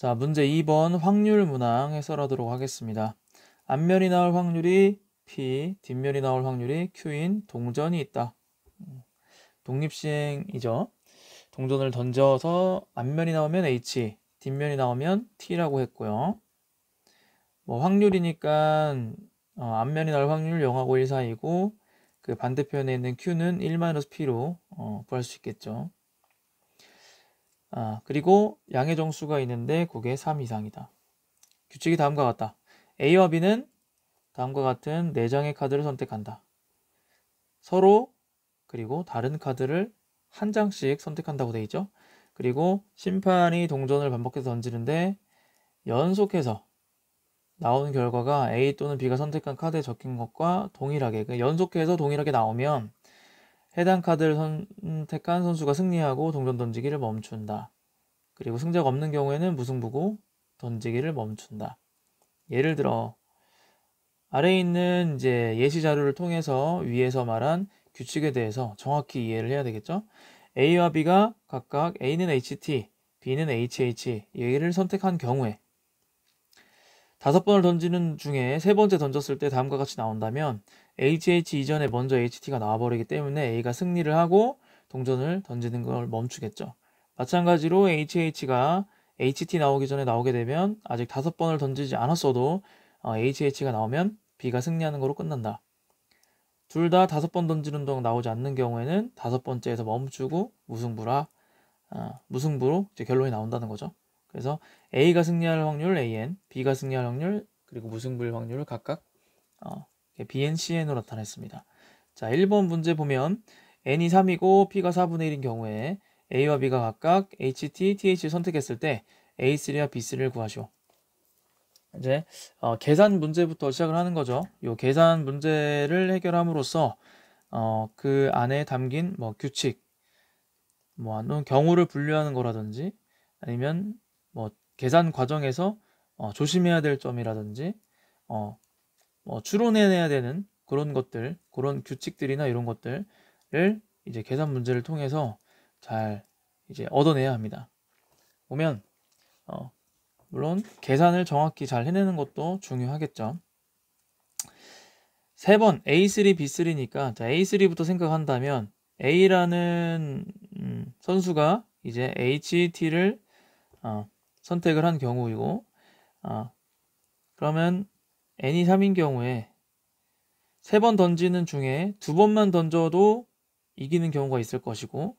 자, 문제 2번 확률 문항 해설하도록 하겠습니다. 앞면이 나올 확률이 P, 뒷면이 나올 확률이 Q인 동전이 있다. 독립시행이죠. 동전을 던져서 앞면이 나오면 H, 뒷면이 나오면 T라고 했고요. 뭐 확률이니까 앞면이 나올 확률 0하고 1 사이고 그 반대편에 있는 Q는 1-P로 구할 수 있겠죠. 그리고 양의 정수가 있는데 그게 3 이상이다. 규칙이 다음과 같다. A와 B는 다음과 같은 4장의 카드를 선택한다. 서로 그리고 다른 카드를 한 장씩 선택한다고 되어 있죠. 그리고 심판이 동전을 반복해서 던지는데 연속해서 나오는 결과가 A 또는 B가 선택한 카드에 적힌 것과 동일하게 연속해서 동일하게 나오면 해당 카드를 선택한 선수가 승리하고 동전 던지기를 멈춘다. 그리고 승자가 없는 경우에는 무승부고 던지기를 멈춘다. 예를 들어 아래에 있는 이제 예시 자료를 통해서 위에서 말한 규칙에 대해서 정확히 이해를 해야 되겠죠. A와 B가 각각 A는 HT, B는 HH 얘를 선택한 경우에 5번을 던지는 중에 3번째 던졌을 때 다음과 같이 나온다면 HH 이전에 먼저 HT가 나와버리기 때문에 A가 승리를 하고 동전을 던지는 걸 멈추겠죠. 마찬가지로 HH가 HT 나오기 전에 나오게 되면 아직 5번을 던지지 않았어도 HH가 나오면 B가 승리하는 거로 끝난다. 둘 다 5번 던지는 동안 나오지 않는 경우에는 5번째에서 멈추고 무승부로 이제 결론이 나온다는 거죠. 그래서 A가 승리할 확률 AN, B가 승리할 확률, 그리고 무승부일 확률을 각각 BN, CN으로 나타냈습니다. 자, 1번 문제 보면 N이 3이고 P가 4분의 1인 경우에 A와 B가 각각 HT, TH를 선택했을 때 A3와 B3를 구하시오. 이제 계산 문제부터 시작을 하는 거죠. 이 계산 문제를 해결함으로써 그 안에 담긴 뭐 규칙, 뭐 경우를 분류하는 거라든지 아니면 뭐 계산 과정에서 조심해야 될 점이라든지 뭐 추론해내야 되는 그런 것들, 그런 규칙들이나 이런 것들을 이제 계산 문제를 통해서 잘 이제 얻어내야 합니다. 보면 물론 계산을 정확히 잘 해내는 것도 중요하겠죠. 3번 A3, B3니까 자, A3부터 생각한다면 A라는 선수가 이제 HT를 선택을 한 경우이고 그러면 N이 3인 경우에 3번 던지는 중에 2번만 던져도 이기는 경우가 있을 것이고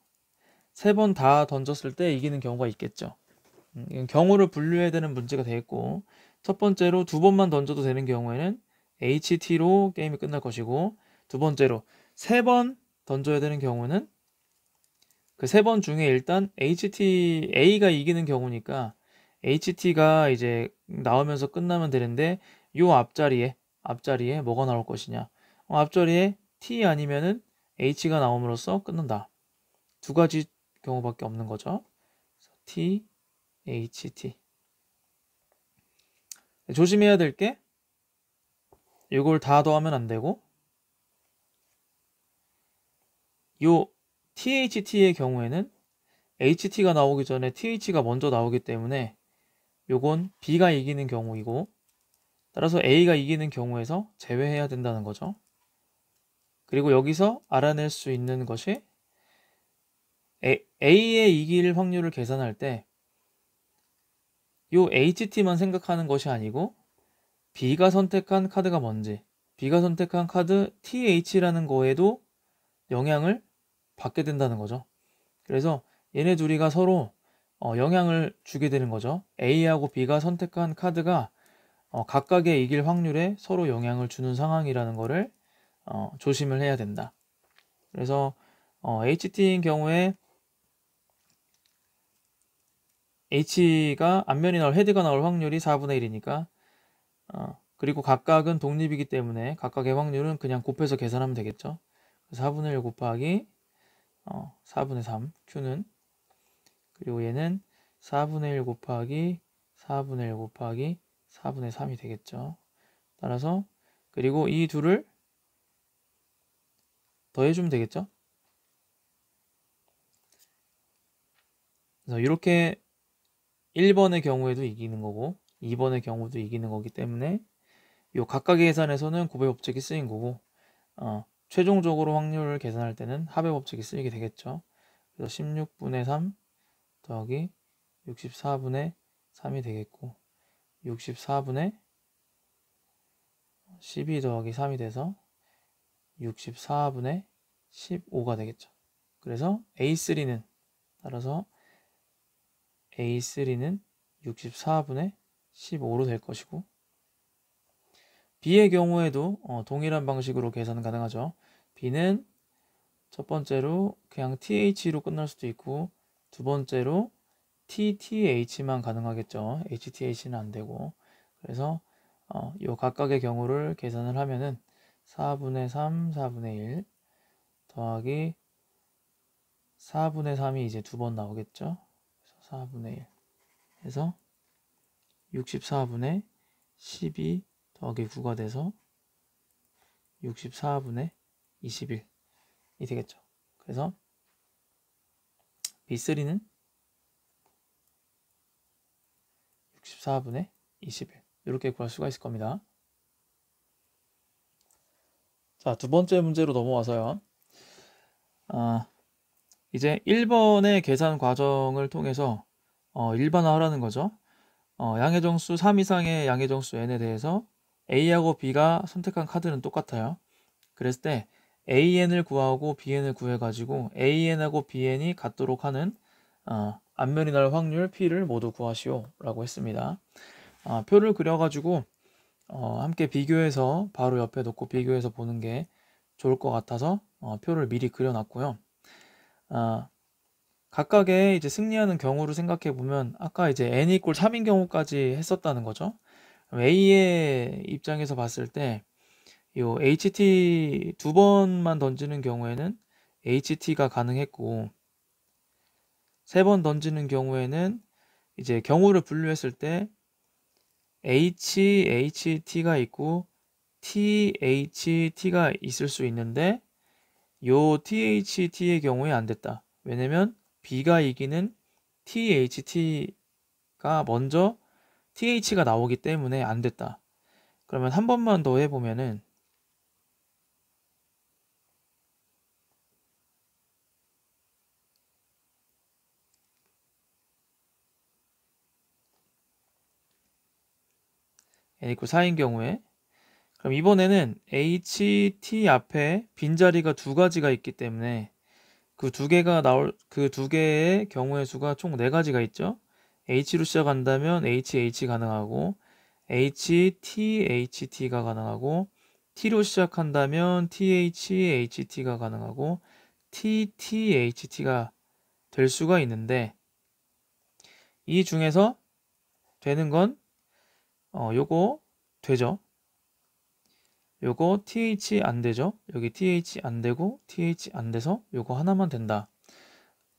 3번 다 던졌을 때 이기는 경우가 있겠죠. 이건 경우를 분류해야 되는 문제가 되겠고 첫 번째로 2번만 던져도 되는 경우에는 HT로 게임이 끝날 것이고 두 번째로 3번 던져야 되는 경우는 그 3번 중에 일단 A가 이기는 경우니까 HT가 이제 나오면서 끝나면 되는데 요 앞자리에 뭐가 나올 것이냐 앞자리에 T 아니면은 H가 나옴으로써 끝난다. 두 가지 경우밖에 없는 거죠. T, HT. 조심해야 될 게 이걸 다 더하면 안 되고 요 THT의 경우에는 HT가 나오기 전에 TH가 먼저 나오기 때문에 요건 B가 이기는 경우이고 따라서 A가 이기는 경우에서 제외해야 된다는 거죠. 그리고 여기서 알아낼 수 있는 것이 A의 이길 확률을 계산할 때 요 HT만 생각하는 것이 아니고 B가 선택한 카드가 뭔지 B가 선택한 카드 TH라는 거에도 영향을 받게 된다는 거죠. 그래서 얘네 둘이가 서로 영향을 주게 되는 거죠. A하고 B가 선택한 카드가 각각의 이길 확률에 서로 영향을 주는 상황이라는 거를 조심을 해야 된다. 그래서 HT인 경우에 H가 앞면이 나올 헤드가 나올 확률이 4분의 1이니까 그리고 각각은 독립이기 때문에 각각의 확률은 그냥 곱해서 계산하면 되겠죠. 4분의 1 곱하기 4분의 3 Q는 그리고 얘는 4분의 1 곱하기 4분의 1 곱하기 4분의 3이 되겠죠. 따라서 그리고 이 둘을 더해주면 되겠죠. 그래서 이렇게 1번의 경우에도 이기는 거고 2번의 경우도 이기는 거기 때문에 요 각각의 계산에서는 곱의 법칙이 쓰인 거고 최종적으로 확률을 계산할 때는 합의 법칙이 쓰이게 되겠죠. 그래서 16분의 3 더하기 64분의 3이 되겠고 64분의 12 더하기 3이 돼서 64분의 15가 되겠죠. 그래서 A3는 따라서 A3는 64분의 15로 될 것이고 B의 경우에도 동일한 방식으로 계산 가능하죠. B는 첫 번째로 그냥 TH로 끝날 수도 있고 두 번째로 TTH만 가능하겠죠. HTH는 안 되고 그래서 이 각각의 경우를 계산을 하면은 4분의 3, 4분의 1 더하기 4분의 3이 이제 두 번 나오겠죠. 그래서 4분의 1 해서 64분의 12 더하기 9가 돼서 64분의 21이 되겠죠. 그래서 B3는 64분의 21 이렇게 구할 수가 있을 겁니다. 자, 두 번째 문제로 넘어와서요. 이제 1번의 계산 과정을 통해서 일반화하라는 거죠. 양의 정수 3 이상의 양의 정수 n에 대해서 A하고 B가 선택한 카드는 똑같아요. 그랬을 때 AN을 구하고 BN을 구해가지고 AN하고 BN이 같도록 하는 앞면이 날 확률 P를 모두 구하시오 라고 했습니다. 표를 그려가지고 함께 비교해서 바로 옆에 놓고 비교해서 보는 게 좋을 것 같아서 표를 미리 그려놨고요. 각각의 이제 승리하는 경우를 생각해 보면 아까 이제 n = 3인 경우까지 했었다는 거죠. A의 입장에서 봤을 때 이 HT 두 번만 던지는 경우에는 HT가 가능했고 세 번 던지는 경우에는 이제 경우를 분류했을 때 HT가 있고 THT가 있을 수 있는데 요 THT의 경우에 안 됐다. 왜냐면 B가 이기는 THT가 먼저 TH가 나오기 때문에 안 됐다. 그러면 한 번만 더 해보면은 n = 4인 경우에 그럼 이번에는 HT 앞에 빈자리가 두 가지가 있기 때문에 그 두 개의 경우의 수가 총 4가지가 있죠. H로 시작한다면 HH 가능하고 HTHT가 가능하고 T로 시작한다면 THHT가 가능하고 TTHT가 될 수가 있는데 이 중에서 되는 건 요거 되죠. 요거 TH 안 되죠. 여기 TH 안 되고 TH 안 돼서 요거 하나만 된다.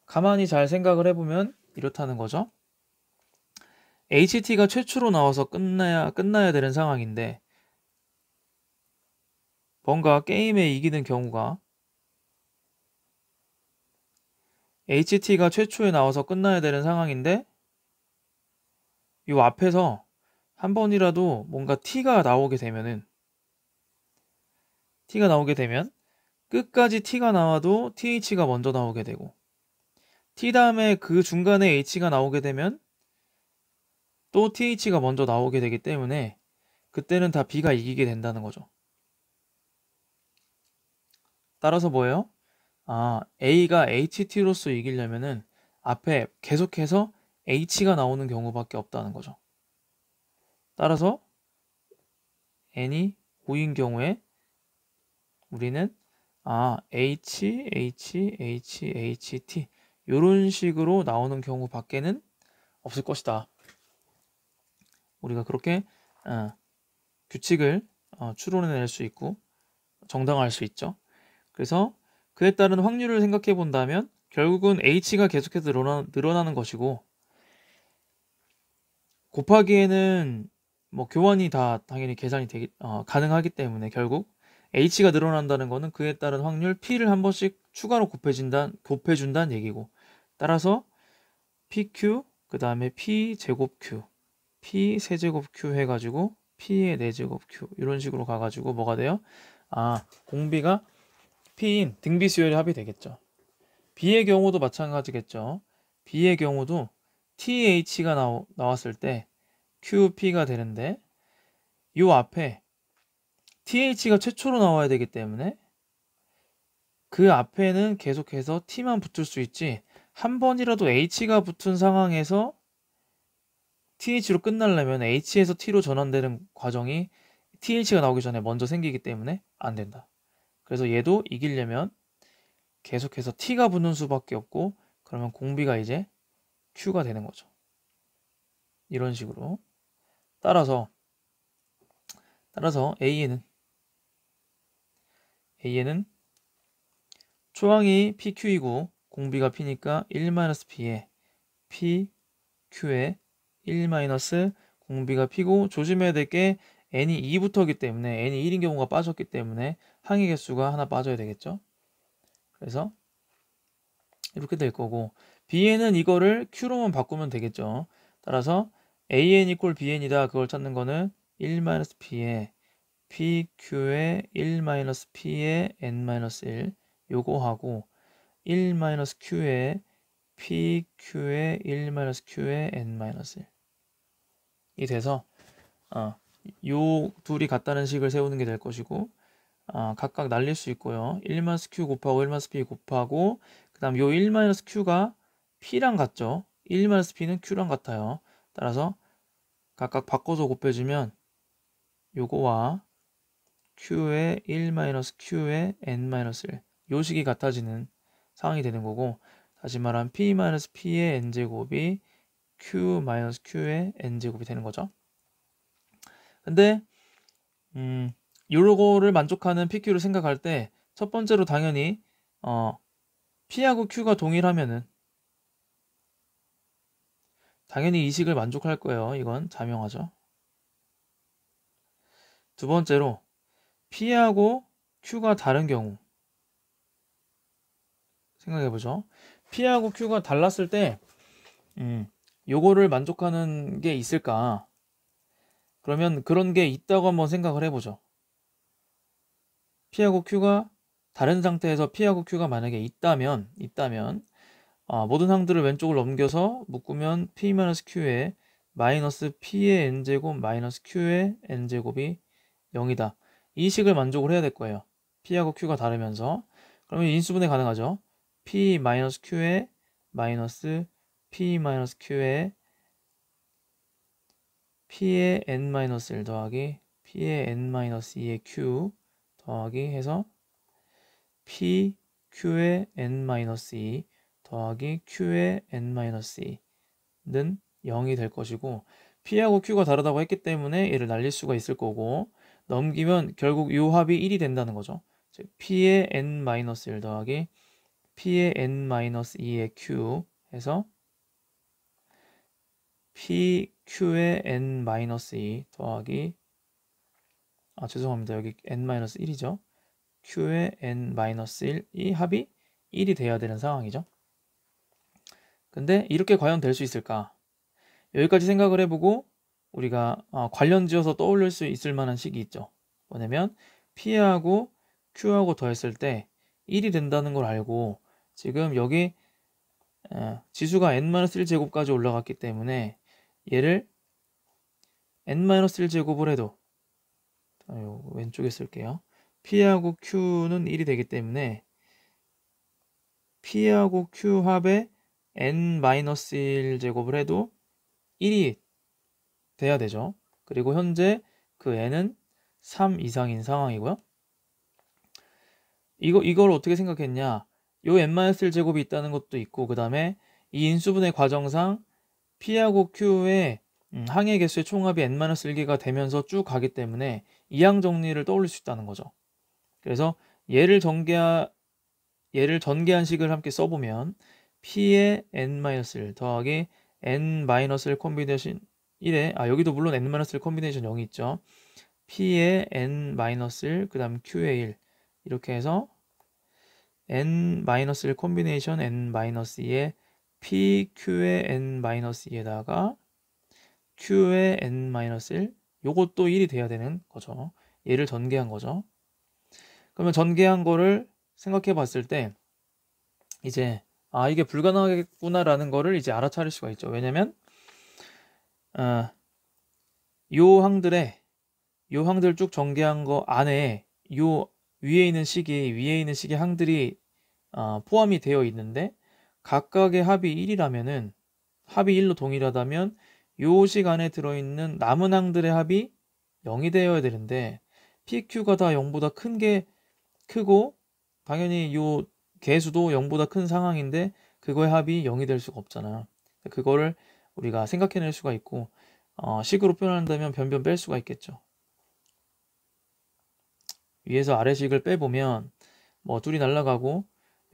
가만히 잘 생각을 해보면 이렇다는 거죠. HT가 최초로 나와서 끝나야 되는 상황인데 뭔가 게임에 이기는 경우가 HT가 최초에 나와서 끝나야 되는 상황인데 요 앞에서 한 번이라도 뭔가 T가 나오게 되면 끝까지 T가 나와도 TH가 먼저 나오게 되고 T 다음에 그 중간에 H가 나오게 되면 또 TH가 먼저 나오게 되기 때문에 그때는 다 B가 이기게 된다는 거죠. 따라서 뭐예요? A가 HT로서 이기려면은 앞에 계속해서 H가 나오는 경우밖에 없다는 거죠. 따라서 n이 5인 경우에 우리는 H, H, H, H, T 이런 식으로 나오는 경우밖에는 없을 것이다. 우리가 그렇게 규칙을 추론해낼 수 있고 정당화할 수 있죠. 그래서 그에 따른 확률을 생각해 본다면 결국은 H가 계속해서 늘어나는 것이고 곱하기에는 뭐 교환이 다 당연히 계산이 가능하기 때문에 결국 H가 늘어난다는 것은 그에 따른 확률 P를 한 번씩 추가로 곱해준다는 얘기고 따라서 PQ 그 다음에 p 제곱 q, p 세제곱 q 해가지고 p의 4제곱 q 이런 식으로 가가지고 뭐가 돼요? 공비가 p인 등비 수열의 합이 되겠죠. b의 경우도 마찬가지겠죠. b의 경우도 th가 나왔을 때 qp가 되는데 요 앞에 th가 최초로 나와야 되기 때문에 그 앞에는 계속해서 t만 붙을 수 있지, 한 번이라도 h가 붙은 상황에서 th로 끝나려면 h에서 t로 전환되는 과정이 th가 나오기 전에 먼저 생기기 때문에 안 된다. 그래서 얘도 이기려면 계속해서 t가 붙는 수밖에 없고, 그러면 공비가 이제 q가 되는 거죠. 이런 식으로. 따라서 A에는 초항이 PQ이고 공비가 P니까 1-P에 PQ에 1- 공비가 P고, 조심해야 될 게 n이 2부터기 때문에 n이 1인 경우가 빠졌기 때문에 항의 개수가 하나 빠져야 되겠죠. 그래서 이렇게 될 거고, B에는 이거를 Q로만 바꾸면 되겠죠. 따라서 AN 이퀄 BN이다. 그걸 찾는 거는 1-P에 PQ에 1-P에 N-1 요거 하고 1-Q에 PQ에 1-Q에 N-1 이 돼서 요 둘이 같다는 식을 세우는 게 될 것이고, 각각 날릴 수 있고요. 1-Q 곱하고 1-P 곱하고, 그 다음 요 1-Q가 P랑 같죠. 1-P는 Q랑 같아요. 따라서 각각 바꿔서 곱해주면 요거와 Q의 1-Q의 N-1 요 식이 같아지는 상황이 되는 거고, 다시 말하면 P-P의 N제곱이 Q-Q의 N제곱이 되는 거죠. 근데 요거를 만족하는 PQ를 생각할 때 첫 번째로 당연히 P하고 Q가 동일하면은 당연히 이 식을 만족할 거예요. 이건 자명하죠. 두 번째로 P하고 Q가 다른 경우 생각해보죠. P하고 Q가 달랐을 때 요거를 만족하는 게 있을까? 그러면 그런 게 있다고 한번 생각을 해보죠. P하고 Q가 다른 상태에서 P하고 Q가 만약에 있다면 모든 항들을 왼쪽으로 넘겨서 묶으면 P-Q에 마이너스 P의 N제곱 마이너스 Q의 N제곱이 0이다. 이 식을 만족을 해야 될 거예요. P하고 Q가 다르면서. 그러면 인수분해 가능하죠. P-Q에 마이너스 P-Q에 P의 N-1 더하기 P의 N-2의 Q 더하기 해서 PQ의 N-2 더하기 Q의 N-2는 0이 될 것이고, P하고 Q가 다르다고 했기 때문에 얘를 날릴 수가 있을 거고, 넘기면 결국 이 합이 1이 된다는 거죠. 즉 P의 N-1 더하기 P의 N-2의 Q 해서 PQ의 N-2 더하기 죄송합니다. 여기 N-1이죠. Q의 N-1 이 합이 1이 돼야 되는 상황이죠. 근데 이렇게 과연 될 수 있을까? 여기까지 생각을 해보고 우리가 관련 지어서 떠올릴 수 있을 만한 식이 있죠. 뭐냐면 P하고 Q하고 더했을 때 1이 된다는 걸 알고, 지금 여기 지수가 N-1제곱까지 올라갔기 때문에 얘를 N-1제곱을 해도 왼쪽에 쓸게요. P하고 Q는 1이 되기 때문에 P하고 Q 합의 N-1제곱을 해도 1이 돼야 되죠. 그리고 현재 그 n은 3 이상인 상황이고요. 이걸 어떻게 생각했냐? 요 n-1제곱이 있다는 것도 있고, 그 다음에 이 인수분해 과정상 P하고 Q의 항의 개수의 총합이 n-1개가 되면서 쭉 가기 때문에 이항 정리를 떠올릴 수 있다는 거죠. 그래서 얘를 전개한 식을 함께 써보면 P의 n-1 더하기 n-1 콤비네이션 1에 여기도 물론 n-1 콤비네이션 0이 있죠. P의 n-1 그 다음 Q의 1 이렇게 해서 n-1 콤비네이션 n-2의 PQ의 n-2에다가 Q의 n-1 요것도 1이 돼야 되는 거죠. 얘를 전개한 거죠. 그러면 전개한 거를 생각해 봤을 때 이제 이게 불가능하겠구나라는 거를 이제 알아차릴 수가 있죠. 왜냐면 요 항들 쭉 전개한 거 안에 요 위에 있는 식이 항들이 포함이 되어 있는데 각각의 합이 1이라면은 합이 1로 동일하다면 요 식 안에 들어있는 남은 항들의 합이 0이 되어야 되는데 PQ가 다 0보다 크고 당연히 요 개수도 0보다 큰 상황인데 그거의 합이 0이 될 수가 없잖아. 그거를 우리가 생각해낼 수가 있고 식으로 표현한다면 변변 뺄 수가 있겠죠. 위에서 아래식을 빼보면 뭐 둘이 날아가고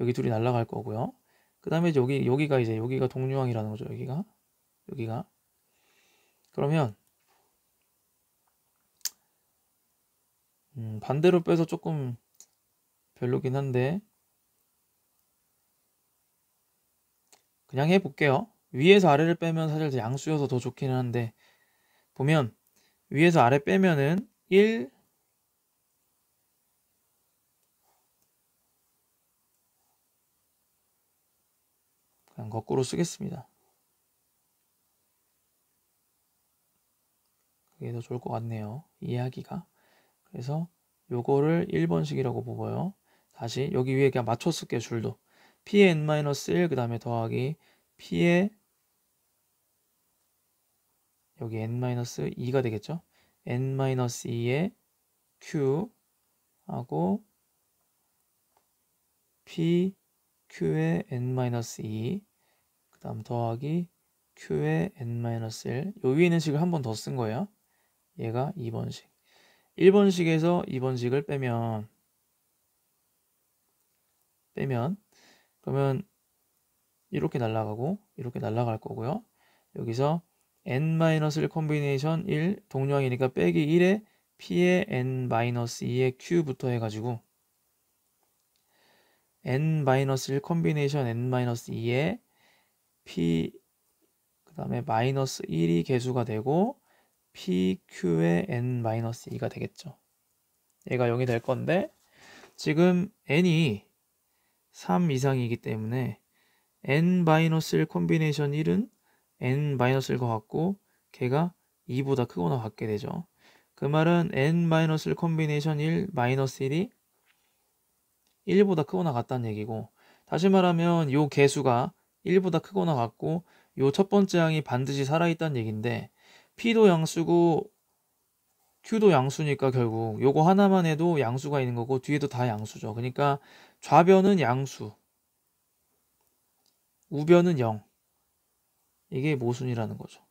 여기 둘이 날아갈 거고요. 그 다음에 여기가 동류항이라는 거죠. 여기가 그러면 반대로 빼서 조금 별로긴 한데 그냥 해볼게요. 위에서 아래를 빼면 사실 양수여서 더 좋기는 한데 보면 위에서 아래 빼면은 1 그냥 거꾸로 쓰겠습니다. 그게 더 좋을 것 같네요. 이해하기가. 그래서 요거를 1번식이라고 보고요. 다시 여기 위에 그냥 맞춰 쓸게요. 줄도. P의 n-1 그 다음에 더하기 P의 여기 n-2가 되겠죠. n-2의 q 하고 pq의 n-2 그 다음 더하기 q의 n-1 요 위에 있는 식을 한 번 더 쓴 거예요. 얘가 2번식. 1번식에서 2번식을 빼면 그러면 이렇게 날아가고 이렇게 날아갈 거고요. 여기서 n-1 콤비네이션 1 동류항이니까 빼기 1에 p의 n-2의 q부터 해가지고 n-1 콤비네이션 n-2의 p 그 다음에 마이너스 1이 개수가 되고 pq의 n-2가 되겠죠. 얘가 0이 될 건데 지금 n이 3 이상이기 때문에 n-1 콤비네이션 1은 n-1과 같고 걔가 2보다 크거나 같게 되죠. 그 말은 n-1 콤비네이션 1 마이너스 1이 1보다 크거나 같다는 얘기고 다시 말하면 요 개수가 1보다 크거나 같고 요 첫 번째 항이 반드시 살아있다는 얘기인데 P도 양수고 Q도 양수니까 결국 요거 하나만 해도 양수가 있는 거고 뒤에도 다 양수죠. 그러니까 좌변은 양수, 우변은 0. 이게 모순이라는 거죠.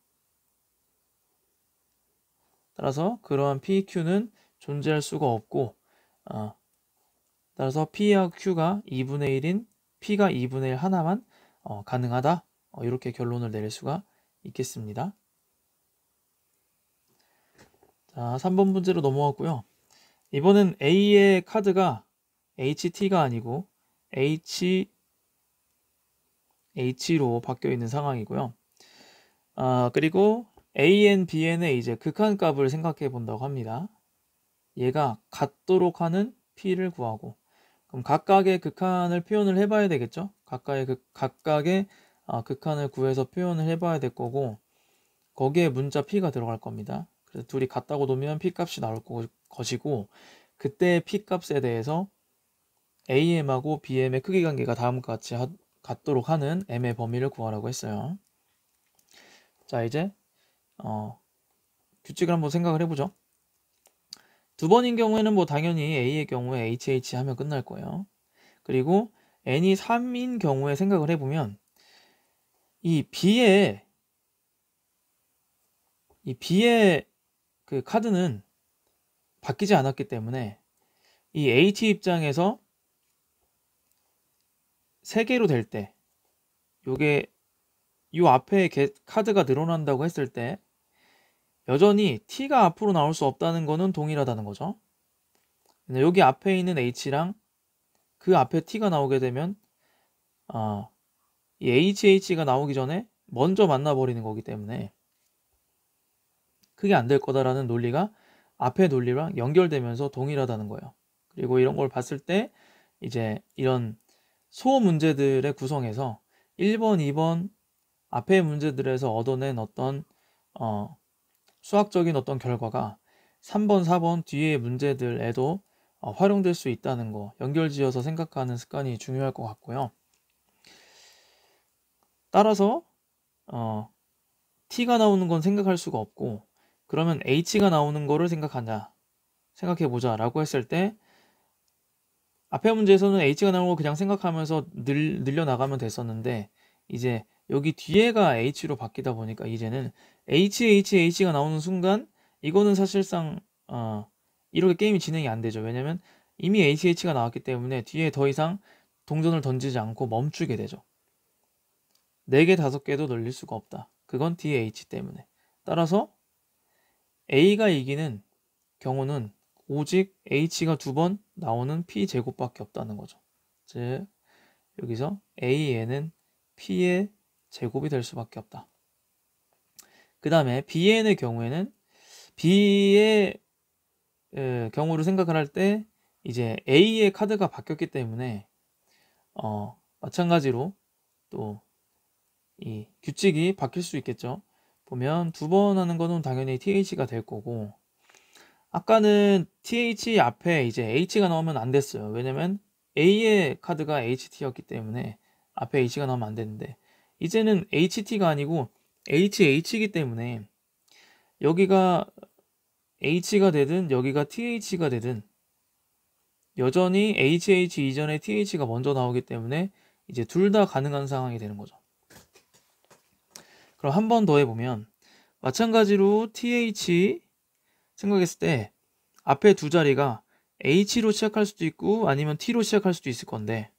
따라서 그러한 PQ는 존재할 수가 없고 따라서 P와 Q가 2분의 1인 P가 2분의 1 하나만 가능하다. 이렇게 결론을 내릴 수가 있겠습니다. 자, 3번 문제로 넘어갔고요. 이번엔 A의 카드가 HT가 아니고 H로 바뀌어 있는 상황이고요. 그리고 AN, BN의 이제 극한값을 생각해 본다고 합니다. 얘가 같도록 하는 P를 구하고 그럼 각각의 극한을 표현을 해봐야 되겠죠? 각각의 극한을 구해서 표현을 해봐야 될 거고 거기에 문자 P가 들어갈 겁니다. 그래서 둘이 같다고 놓으면 P값이 나올 것이고 그때 P값에 대해서 AM하고 BM의 크기 관계가 다음과 같이 같도록 하는 M의 범위를 구하라고 했어요. 자 이제 규칙을 한번 생각을 해보죠. 두 번인 경우에는 뭐 당연히 A의 경우에 HH 하면 끝날 거예요. 그리고 N이 3인 경우에 생각을 해보면 이 B의 그 카드는 바뀌지 않았기 때문에 이 H 입장에서 3개로 될 때 요게 요 앞에 카드가 늘어난다고 했을 때 여전히 T가 앞으로 나올 수 없다는 거는 동일하다는 거죠. 여기 앞에 있는 H랑 그 앞에 T가 나오게 되면 이 HH가 나오기 전에 먼저 만나버리는 거기 때문에 그게 안 될 거다라는 논리가 앞의 논리랑 연결되면서 동일하다는 거예요. 그리고 이런 걸 봤을 때 이제 이런 수호 문제들의 구성에서 1번, 2번 앞의 문제들에서 얻어낸 어떤 수학적인 어떤 결과가 3번, 4번 뒤의 문제들에도 활용될 수 있다는 거 연결지어서 생각하는 습관이 중요할 것 같고요. 따라서 T가 나오는 건 생각할 수가 없고 그러면 H가 나오는 거를 생각해보자 라고 했을 때 앞에 문제에서는 H가 나오는 거 그냥 생각하면서 늘려나가면 됐었는데 이제 여기 뒤에가 H로 바뀌다 보니까 이제는 H가 나오는 순간 이거는 사실상 이렇게 게임이 진행이 안 되죠. 왜냐면 이미 HH가 나왔기 때문에 뒤에 더 이상 동전을 던지지 않고 멈추게 되죠. 4개, 5개도 늘릴 수가 없다. 그건 뒤에 H 때문에. 따라서 A가 이기는 경우는 오직 H가 2번 나오는 P제곱밖에 없다는 거죠. 즉 여기서 AN은 P의 제곱이 될 수밖에 없다. 그 다음에 BN의 경우에는 B의 경우를 생각을 할 때 이제 A의 카드가 바뀌었기 때문에 마찬가지로 또 이 규칙이 바뀔 수 있겠죠. 보면 2번 하는 거는 당연히 TH가 될 거고 아까는 TH 앞에 이제 H가 나오면 안 됐어요. 왜냐면 A의 카드가 HT였기 때문에 앞에 H가 나오면 안 되는데 이제는 HT가 아니고 HH이기 때문에 여기가 H가 되든 여기가 TH가 되든 여전히 HH 이전에 TH가 먼저 나오기 때문에 이제 둘 다 가능한 상황이 되는 거죠. 그럼 한 번 더 해보면 마찬가지로 TH 생각했을 때 앞에 두 자리가 H로 시작할 수도 있고 아니면 T로 시작할 수도 있을 건데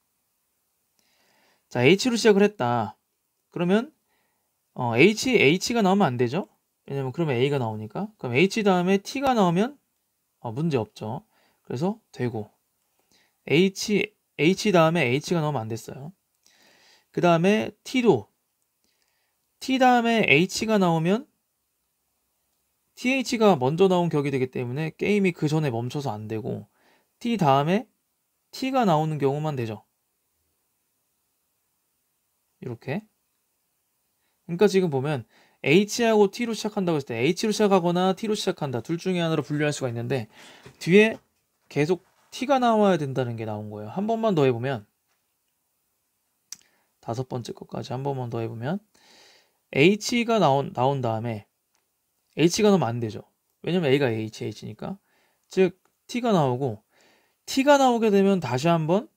자 H로 시작을 했다. 그러면 H가 나오면 안 되죠? 왜냐면 그러면 A가 나오니까. 그럼 H 다음에 T가 나오면 문제 없죠. 그래서 되고 H 다음에 H가 나오면 안 됐어요. 그 다음에 T도 T 다음에 H가 나오면 TH가 먼저 나온 격이 되기 때문에 게임이 그 전에 멈춰서 안 되고 T 다음에 T가 나오는 경우만 되죠. 이렇게. 그러니까 지금 보면 H하고 T로 시작한다고 했을 때 H로 시작하거나 T로 시작한다. 둘 중에 하나로 분류할 수가 있는데 뒤에 계속 T가 나와야 된다는 게 나온 거예요. 한 번만 더 해보면 5번째 것까지 한 번만 더 해보면 H가 나온 다음에 H가 나오면 안 되죠. 왜냐면 A가 H니까. 즉 T가 나오고 T가 나오게 되면 다시 한번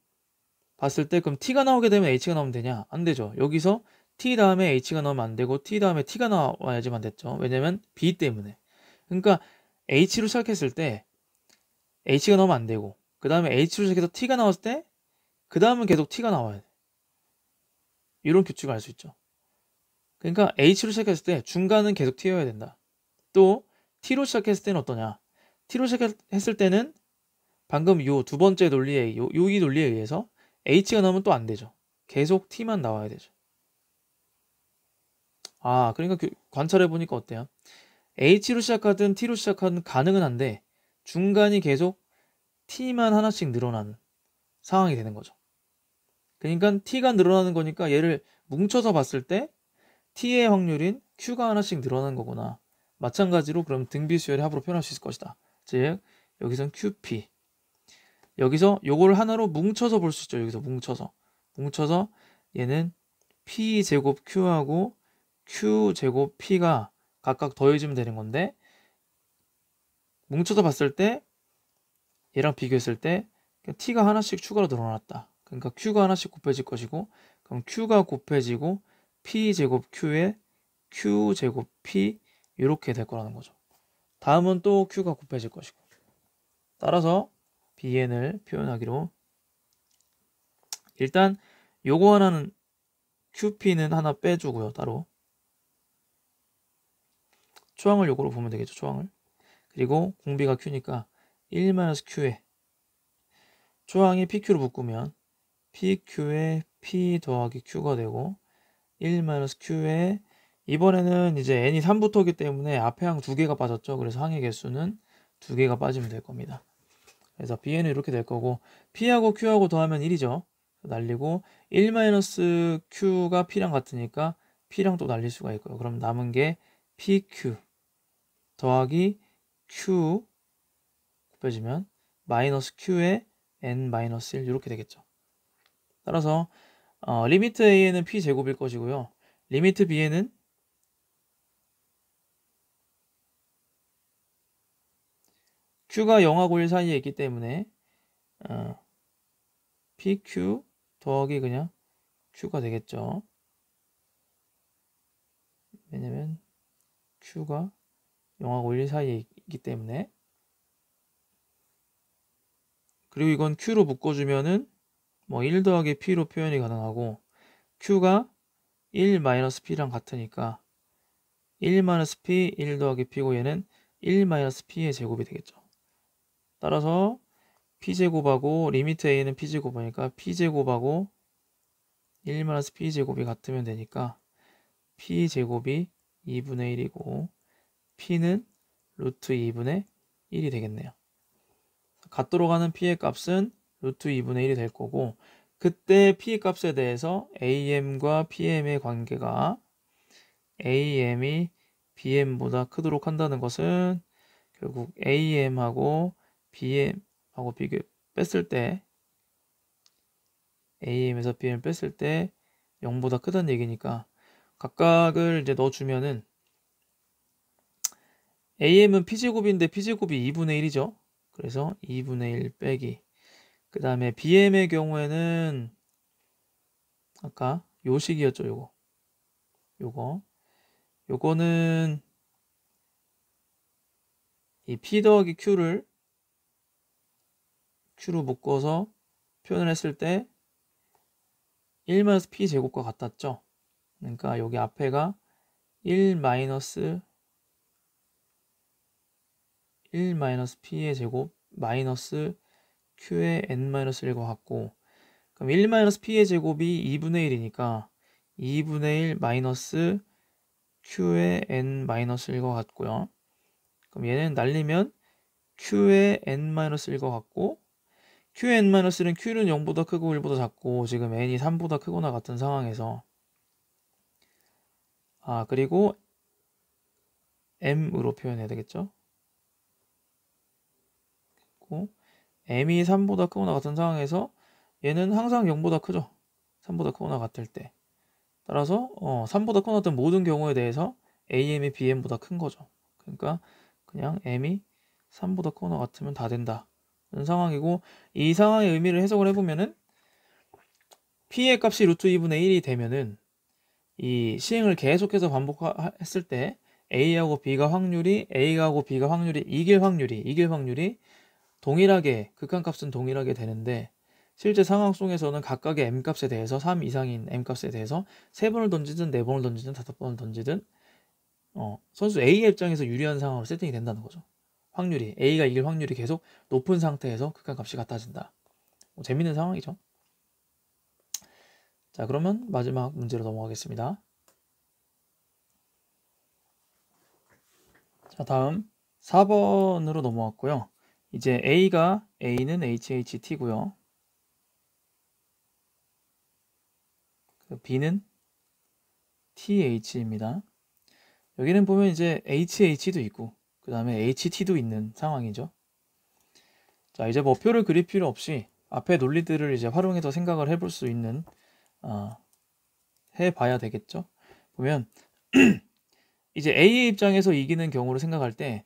봤을 때 그럼 T가 나오게 되면 H가 나오면 되냐? 안 되죠. 여기서 T 다음에 H가 나오면 안 되고 T 다음에 T가 나와야지만 됐죠. 왜냐면 B 때문에. 그러니까 H로 시작했을 때 H가 나오면 안 되고 그 다음에 H로 시작해서 T가 나왔을 때 그 다음은 계속 T가 나와야 돼. 이런 규칙을 알 수 있죠. 그러니까 H로 시작했을 때 중간은 계속 T여야 된다. 또 T로 시작했을 때는 어떠냐? T로 시작했을 때는 방금 요 두 번째 논리에 이 논리에 의해서 H가 나오면 또 안 되죠. 계속 T만 나와야 되죠. 그러니까 관찰해 보니까 어때요? H로 시작하든 T로 시작하든 가능은 한데 중간이 계속 T만 하나씩 늘어나는 상황이 되는 거죠. 그러니까 T가 늘어나는 거니까 얘를 뭉쳐서 봤을 때 T의 확률인 Q가 하나씩 늘어나는 거구나. 마찬가지로 그럼 등비수열의 합으로 표현할 수 있을 것이다. 즉 여기선 QP 여기서 요걸 하나로 뭉쳐서 볼 수 있죠. 여기서 뭉쳐서 얘는 P제곱 Q하고 Q제곱 P가 각각 더해지면 되는 건데 뭉쳐서 봤을 때 얘랑 비교했을 때 T가 하나씩 추가로 늘어났다. 그러니까 Q가 하나씩 곱해질 것이고 그럼 Q가 곱해지고 P제곱 Q에 Q제곱 P 이렇게 될 거라는 거죠. 다음은 또 Q가 곱해질 것이고 따라서 BN을 표현하기로 일단 요거 하나는 QP는 하나 빼주고요. 따로 초항을 요거로 보면 되겠죠. 초항을. 그리고 공비가 Q니까 1-Q에 초항이 PQ로 묶으면 PQ에 P 더하기 Q가 되고 1-q에 이번에는 이제 n이 3부터기 때문에 앞에 항 2개가 빠졌죠. 그래서 항의 개수는 2개가 빠지면 될 겁니다. 그래서 bn은 이렇게 될 거고 p하고 q하고 더하면 1이죠. 날리고 1-q가 p랑 같으니까 p랑 또 날릴 수가 있고요. 그럼 남은 게 pq 더하기 q 곱해지면 마이너스 q에 n-1 이렇게 되겠죠. 따라서 리미트 a에는 p제곱일 것이고요. 리미트 b에는 q가 0하고 1 사이에 있기 때문에 pq 더하기 그냥 q가 되겠죠. 왜냐면 q가 0하고 1 사이에 있기 때문에. 그리고 이건 q로 묶어주면은 뭐 1 더하기 p로 표현이 가능하고 q가 1-p랑 같으니까 1-p 1 더하기 p고 얘는 1-p의 제곱이 되겠죠. 따라서 p제곱하고 리미트 a는 p제곱이니까 p제곱하고 1-p제곱이 같으면 되니까 p제곱이 2분의 1이고 p는 루트 2분의 1이 되겠네요. 같도록 하는 p의 값은 루트 2분의 1이 될 거고 그때 p 값에 대해서 am과 pm의 관계가 am이 bm보다 크도록 한다는 것은 결국 am하고 bm하고 비교 뺐을 때 am에서 bm 뺐을 때 0보다 크다는 얘기니까 각각을 이제 넣어주면은 am은 p제곱인데 p제곱이 2분의 1이죠. 그래서 2분의 1 빼기 그 다음에 bm의 경우에는 아까 요 식이었죠. 요거는 이 p 더하기 q로 묶어서 표현을 했을 때 1-p 제곱과 같았죠. 그러니까 여기 앞에가 1-p의 제곱 마이너스 q의 n-1과 같고 그럼 1-p의 제곱이 2분의 1이니까 2분의 1 마이너스 q의 n-1과 같고요. 그럼 얘는 날리면 q의 n-1과 같고 q의 n-1는 q는 0보다 크고 1보다 작고 지금 n이 3보다 크거나 같은 상황에서 그리고 m으로 표현해야 되겠죠. m이 3보다 크거나 같은 상황에서 얘는 항상 0보다 크죠. 3보다 크거나 같을 때. 따라서 3보다 크거나 같은 모든 경우에 대해서 am이 bm보다 큰 거죠. 그러니까 그냥 m이 3보다 크거나 같으면 다 된다. 그런 상황이고 이 상황의 의미를 해석을 해보면은 p의 값이 루트 2분의 1이 되면은 이 시행을 계속해서 반복했을 때 A하고 B가 확률이 이길 확률이 동일하게 극한값은 동일하게 되는데 실제 상황 속에서는 각각의 m값에 대해서 3 이상인 m값에 대해서 3번을 던지든 4번을 던지든 5번을 던지든 선수 A의 입장에서 유리한 상황으로 세팅이 된다는 거죠. A가 이길 확률이 계속 높은 상태에서 극한값이 같아진다. 재밌는 상황이죠. 자, 그러면 마지막 문제로 넘어가겠습니다. 자, 다음 4번으로 넘어왔고요. 이제 A는 HHT고요. B는 TH입니다. 여기는 보면 이제 HH도 있고 그 다음에 HT도 있는 상황이죠. 자, 이제 뭐 표를 그릴 필요 없이 앞에 논리들을 이제 활용해서 생각을 해볼 수 있는 해봐야 되겠죠. 보면 이제 A의 입장에서 이기는 경우를 생각할 때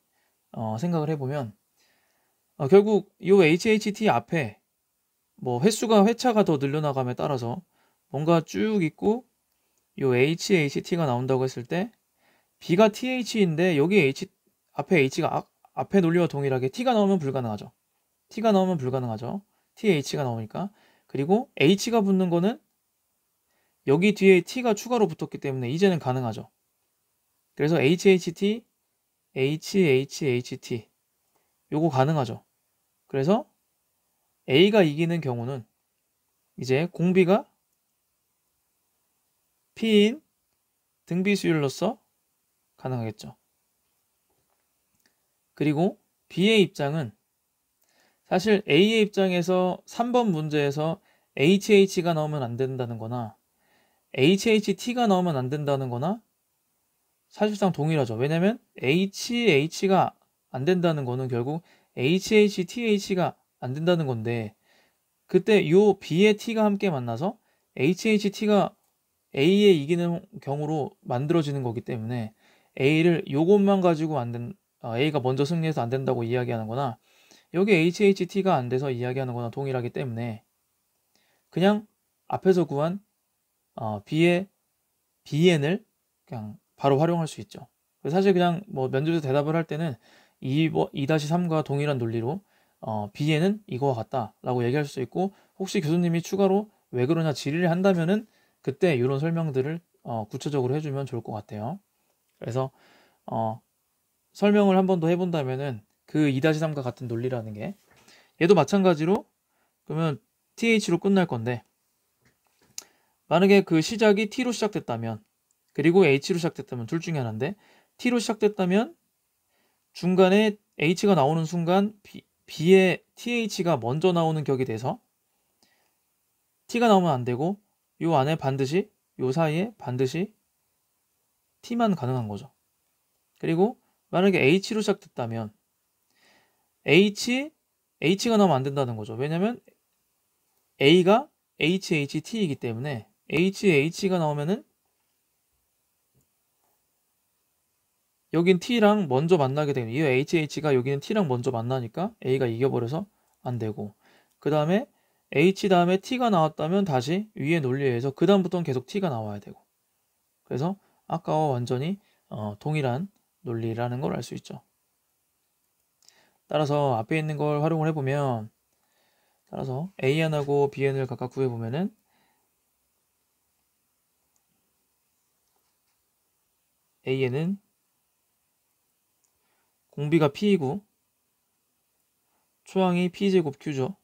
생각을 해보면 결국 이 HHT 앞에 뭐 회차가 더 늘려나감에 따라서 뭔가 쭉 있고 이 HHT가 나온다고 했을 때 B가 TH인데 여기 앞에 H가 앞에 논리와 동일하게 T가 나오면 불가능하죠. TH가 나오니까. 그리고 H가 붙는 거는 여기 뒤에 T가 추가로 붙었기 때문에 이제는 가능하죠. 그래서 HHT, HHHT 요거 가능하죠. 그래서 A가 이기는 경우는 이제 공비가 P인 등비수열로서 가능하겠죠. 그리고 B의 입장은 사실 A의 입장에서 3번 문제에서 HH가 나오면 안 된다는 거나 HHT가 나오면 안 된다는 거나 사실상 동일하죠. 왜냐면 HH가 안 된다는 거는 결국 HHTH가 안 된다는 건데 그때 요 B의 T가 함께 만나서 HHT가 A에 이기는 경우로 만들어지는 거기 때문에 A를 요것만 가지고 A가 먼저 승리해서 안 된다고 이야기하는 거나 여기 HHT가 안 돼서 이야기하는 거나 동일하기 때문에 그냥 앞에서 구한 B의 BN을 그냥 바로 활용할 수 있죠. 사실 그냥 뭐 면접에서 대답을 할 때는 2-3과 동일한 논리로 BN은 이거와 같다 라고 얘기할 수 있고 혹시 교수님이 추가로 왜 그러냐 질의를 한다면은 그때 이런 설명들을 구체적으로 해주면 좋을 것 같아요. 그래서 설명을 한 번 더 해본다면은 그 2-3과 같은 논리라는 게 얘도 마찬가지로 그러면 TH로 끝날 건데 만약에 그 시작이 T로 시작됐다면 그리고 H로 시작됐다면 둘 중에 하나인데 T로 시작됐다면 중간에 H가 나오는 순간 B에 TH가 먼저 나오는 격이 돼서 T가 나오면 안 되고 요 안에 반드시 요 사이에 반드시 T만 가능한 거죠. 그리고 만약에 H로 시작됐다면 H가 나오면 안 된다는 거죠. 왜냐면 A가 HHT이기 때문에 H가 나오면은 여긴 T랑 먼저 만나게 되면 이 HH가 여기는 T랑 먼저 만나니까 A가 이겨버려서 안 되고 그 다음에 H 다음에 T가 나왔다면 다시 위의 논리에 의해서 그 다음부터는 계속 T가 나와야 되고 그래서 아까와 완전히 동일한 논리라는 걸 알 수 있죠. 따라서 앞에 있는 걸 활용을 해보면 따라서 AN하고 BN을 각각 구해보면은 AN은 공비가 P이고 초항이 P제곱 Q죠.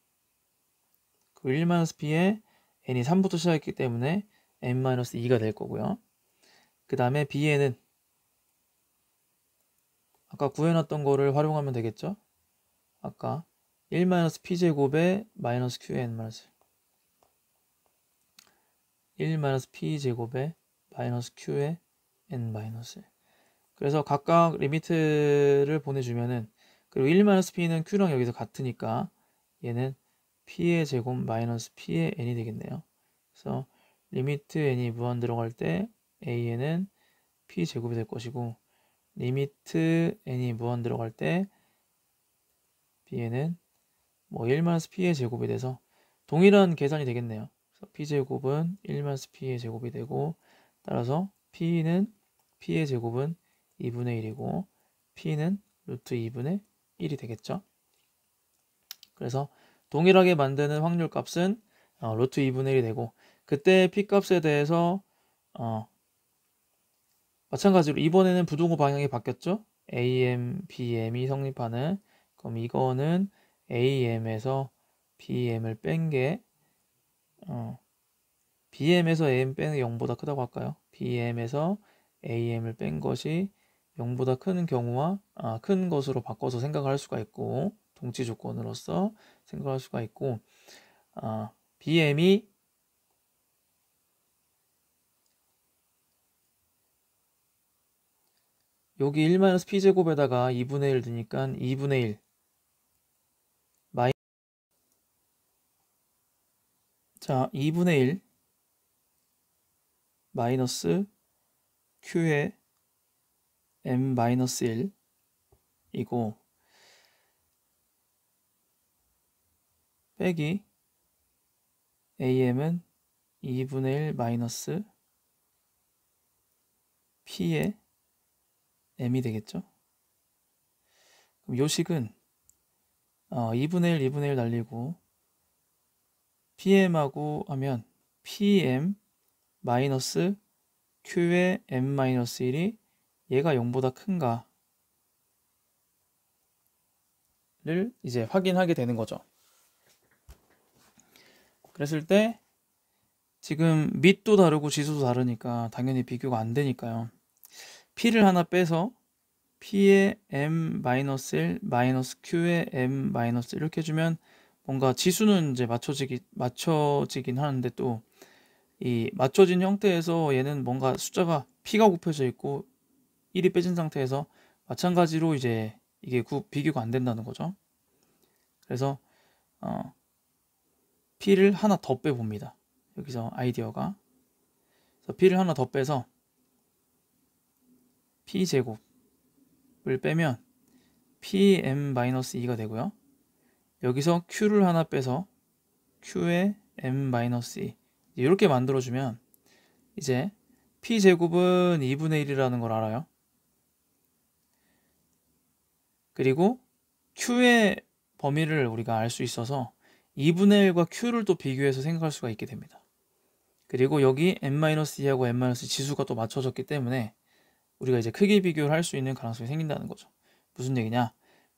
그 1-P에 n이 3부터 시작했기 때문에 n-2가 될 거고요. 그 다음에 B에는 아까 구해놨던 거를 활용하면 되겠죠. 아까 1-P제곱에 마이너스 QN 1-P제곱에 마이너스 Q에 n 마이너스 그래서 각각 리미트를 보내주면은 그리고 1-P는 Q랑 여기서 같으니까 얘는 P의 제곱 마이너스 P의 n이 되겠네요. 그래서 리미트 n이 무한 들어갈 때 AN은 P제곱이 될 것이고 리미트 n이 무한 들어갈 때 B에는 뭐 1-P의 제곱이 돼서 동일한 계산이 되겠네요. 그래서 P제곱은 1-P의 제곱이 되고 따라서 P는 P의 제곱은 2분의 1이고 P는 루트 2분의 1이 되겠죠. 그래서 동일하게 만드는 확률 값은 루트 2분의 1이 되고 그때 P 값에 대해서 마찬가지로 이번에는 부동호 방향이 바뀌었죠. AM, BM이 성립하는 그럼 이거는 AM에서 BM을 뺀 게 BM에서 AM 빼는 게 0보다 크다고 할까요? BM에서 AM을 뺀 것이 0보다 큰 경우와 큰 것으로 바꿔서 생각할 수가 있고 동치 조건으로서 생각할 수가 있고 BM이 여기 1-P제곱에다가 2분의 1 드니까 2분의 1 자, 2분의 1 마이너스 Q의 m-1 이고 빼기 am은 2분의 1 마이너스 p의 m이 되겠죠. 그럼 요식은 2분의 1, 2분의 1 날리고 pm하고 하면 pm 마이너스 q의 m-1이 얘가 0보다 큰가를 이제 확인하게 되는 거죠. 그랬을 때 지금 밑도 다르고 지수도 다르니까 당연히 비교가 안 되니까요. P를 하나 빼서 P의 M-1 마이너스 Q의 M-1 이렇게 해주면 뭔가 지수는 이제 맞춰지긴 하는데 또 이 맞춰진 형태에서 얘는 뭔가 숫자가 P가 곱해져 있고 1이 빼진 상태에서 마찬가지로 이제 이게 비교가 안 된다는 거죠. 그래서 P를 하나 더 빼봅니다. 여기서 아이디어가. 그래서 P를 하나 더 빼서 P제곱을 빼면 Pm-2가 되고요. 여기서 Q를 하나 빼서 Q의 M-2 이렇게 만들어주면 이제 P제곱은 2분의 1이라는 걸 알아요. 그리고 Q의 범위를 우리가 알 수 있어서 2분의 1과 Q를 또 비교해서 생각할 수가 있게 됩니다. 그리고 여기 M-2하고 M- 지수가 또 맞춰졌기 때문에 우리가 이제 크기 비교를 할 수 있는 가능성이 생긴다는 거죠. 무슨 얘기냐?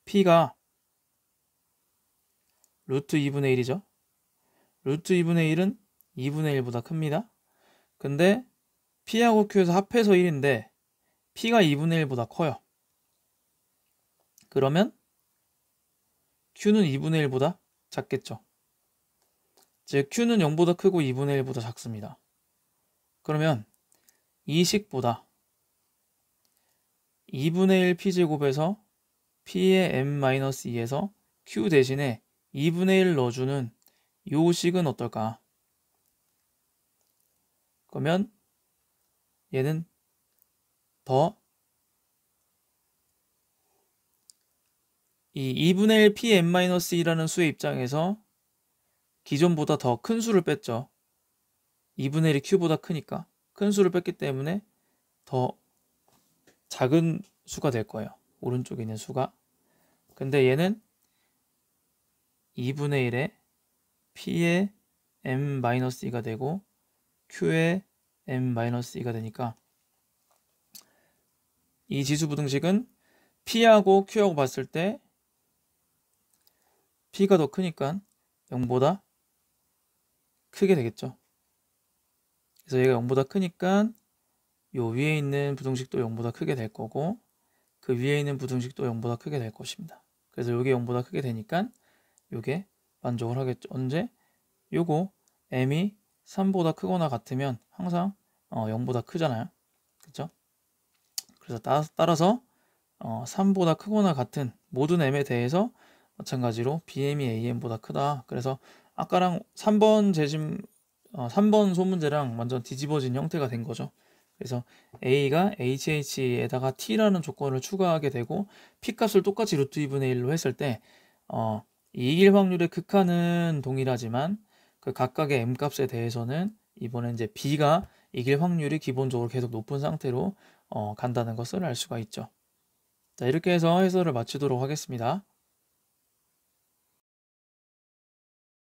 P가 루트 2분의 1이죠. 루트 2분의 1은 2분의 1보다 큽니다. 근데 P하고 Q에서 합해서 1인데 P가 2분의 1보다 커요. 그러면 Q는 2분의 1보다 작겠죠. 즉 Q는 0보다 크고 2분의 1보다 작습니다. 그러면 이 식보다 2분의 1 P제곱에서 P의 M-2에서 Q 대신에 2분의 1 넣어주는 요 식은 어떨까? 그러면 얘는 이 2분의 1 Pm-2라는 수의 입장에서 기존보다 더 큰 수를 뺐죠. 2분의 1이 Q보다 크니까 큰 수를 뺐기 때문에 더 작은 수가 될 거예요. 오른쪽에 있는 수가. 근데 얘는 2분의 1에 P의 M-2가 되고 Q의 M-2가 되니까 이 지수 부등식은 P하고 Q하고 봤을 때 P가 더 크니까 0보다 크게 되겠죠. 그래서 얘가 0보다 크니까 요 위에 있는 부등식도 0보다 크게 될 거고 그 위에 있는 부등식도 0보다 크게 될 것입니다. 그래서 요게 0보다 크게 되니까 요게 만족을 하겠죠. 언제? 요거 m이 3보다 크거나 같으면 항상 0보다 크잖아요. 그렇죠? 그래서 따라서 3보다 크거나 같은 모든 m에 대해서 마찬가지로 bm이 am보다 크다. 그래서 아까랑 3번 재심 3번 소문제랑 완전 뒤집어진 형태가 된 거죠. 그래서 a가 hh에다가 t라는 조건을 추가하게 되고 p값을 똑같이 루트 2분의 1로 했을 때 이길 확률의 극한은 동일하지만 그 각각의 m값에 대해서는 이번에 이제 b가 이길 확률이 기본적으로 계속 높은 상태로 간다는 것을 알 수가 있죠. 자, 이렇게 해서 해설을 마치도록 하겠습니다.